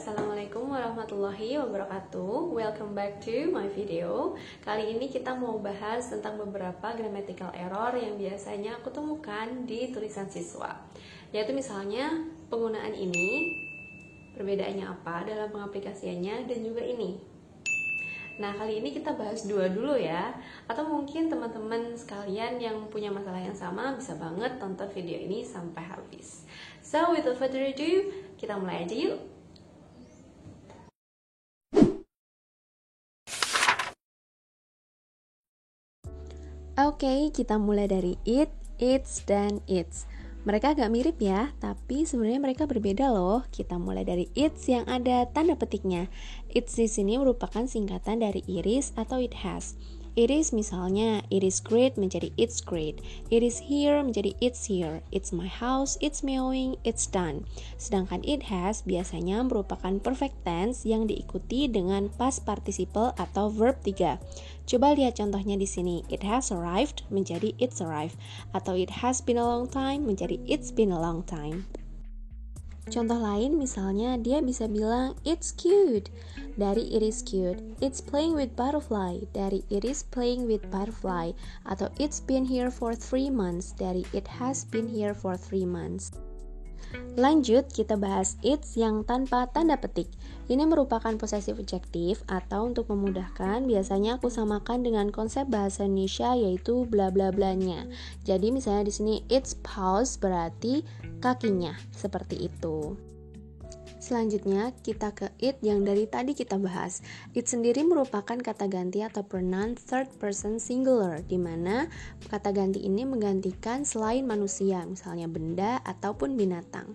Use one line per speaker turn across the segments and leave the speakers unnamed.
Assalamualaikum warahmatullahi wabarakatuh. Welcome back to my video. Kali ini kita mau bahas tentang beberapa grammatical error yang biasanya aku temukan di tulisan siswa. Yaitu misalnya penggunaan ini, perbedaannya apa dalam pengaplikasiannya, dan juga ini. Nah, kali ini kita bahas dua dulu ya. Atau mungkin teman-teman sekalian yang punya masalah yang sama bisa banget tonton video ini sampai habis. So, without further ado, kita mulai aja yuk. Oke, kita mulai dari it, its, dan its. Mereka agak mirip ya, tapi sebenarnya mereka berbeda loh. Kita mulai dari its yang ada tanda petiknya. Its di sini merupakan singkatan dari iris atau it has. Iris misalnya, it is great menjadi it's great. It is here menjadi it's here. It's my house, it's meowing, it's done. Sedangkan it has biasanya merupakan perfect tense yang diikuti dengan past participle atau verb 3. Coba lihat contohnya di sini. It has arrived menjadi it's arrived, atau it has been a long time menjadi it's been a long time. Contoh lain misalnya dia bisa bilang it's cute dari it is cute, it's playing with butterfly dari it is playing with butterfly, atau it's been here for 3 months dari it has been here for 3 months. Lanjut, kita bahas its yang tanpa tanda petik. Ini merupakan possessive adjective atau untuk memudahkan biasanya aku samakan dengan konsep bahasa Indonesia yaitu bla bla blanya. Jadi misalnya di sini its paws berarti kakinya, seperti itu. Selanjutnya kita ke it yang dari tadi kita bahas. It sendiri merupakan kata ganti atau pronoun third person singular, di mana kata ganti ini menggantikan selain manusia, misalnya benda ataupun binatang.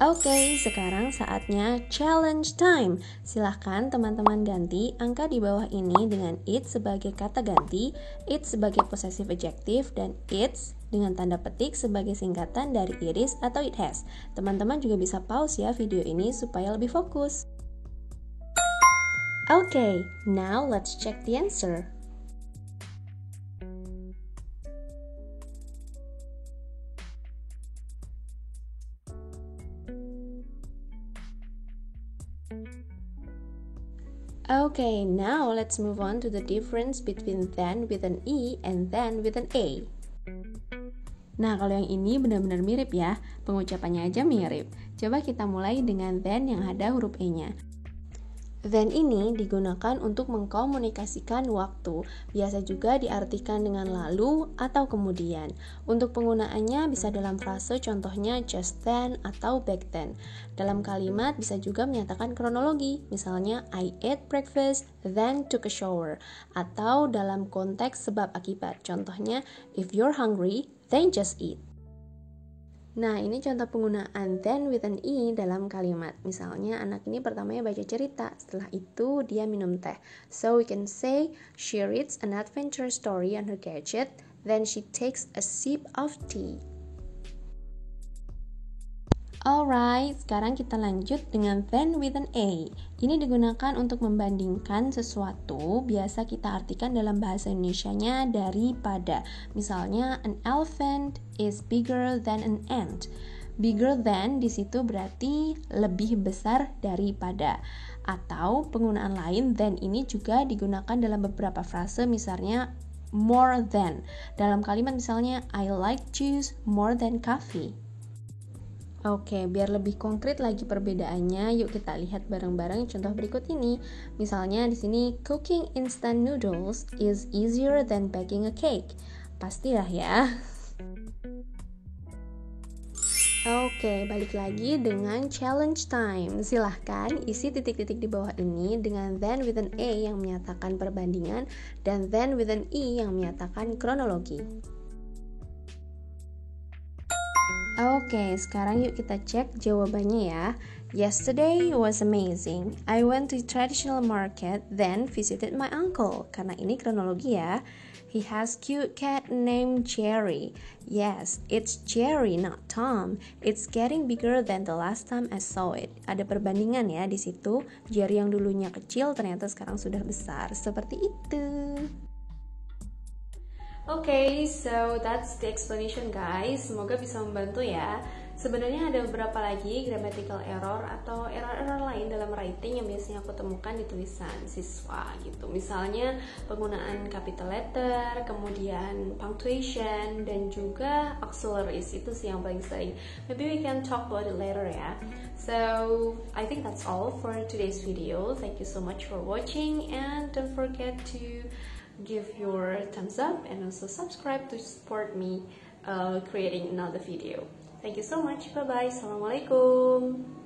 Oke, sekarang saatnya challenge time. Silahkan teman-teman ganti angka di bawah ini dengan it sebagai kata ganti, it sebagai possessive adjective, dan its dengan tanda petik sebagai singkatan dari iris atau it has. Teman-teman juga bisa pause ya video ini supaya lebih fokus. Oke, now let's check the answer. Okay, now let's move on to the difference between then with an E and then with an A. Nah, kalau yang ini benar-benar mirip ya, pengucapannya aja mirip. Coba kita mulai dengan then yang ada huruf E-nya. Then ini digunakan untuk mengkomunikasikan waktu, biasa juga diartikan dengan lalu atau kemudian. Untuk penggunaannya bisa dalam frase contohnya just then atau back then. Dalam kalimat bisa juga menyatakan kronologi, misalnya I ate breakfast, then took a shower. Atau dalam konteks sebab akibat, contohnya if you're hungry, then just eat. Nah, ini contoh penggunaan then with an E dalam kalimat. Misalnya, anak ini pertamanya baca cerita, setelah itu dia minum teh. So, we can say, she reads an adventure story on her gadget, then she takes a sip of tea. Alright, sekarang kita lanjut dengan then with an A. Ini digunakan untuk membandingkan sesuatu, biasa kita artikan dalam bahasa Indonesianya daripada. Misalnya, an elephant is bigger than an ant. Bigger than di situ berarti lebih besar daripada. Atau penggunaan lain than ini juga digunakan dalam beberapa frase, misalnya more than. Dalam kalimat misalnya, I like juice more than coffee. Oke, biar lebih konkret lagi perbedaannya, yuk kita lihat bareng-bareng contoh berikut ini. Misalnya di sini, cooking instant noodles is easier than baking a cake. Pastilah ya. Oke, balik lagi dengan challenge time. Silahkan isi titik-titik di bawah ini dengan then with an A yang menyatakan perbandingan dan then with an E yang menyatakan kronologi. Oke, sekarang yuk kita cek jawabannya ya. Yesterday was amazing. I went to traditional market, then visited my uncle. Karena ini kronologi ya. He has cute cat named Jerry. Yes, it's Jerry, not Tom. It's getting bigger than the last time I saw it. Ada perbandingan ya di situ. Jerry yang dulunya kecil ternyata sekarang sudah besar. Seperti itu. Okay, so that's the explanation guys. Semoga bisa membantu ya. Sebenarnya ada beberapa lagi grammatical error atau error-error lain dalam writing yang biasanya aku temukan di tulisan siswa gitu. Misalnya penggunaan capital letter, kemudian punctuation, dan juga auxiliaries. Itu sih yang paling sering. Maybe we can talk about it later ya. So, I think that's all for today's video. Thank you so much for watching and don't forget to give your thumbs up and also subscribe to support me creating another video. Thank you so much. Bye bye. Assalamualaikum.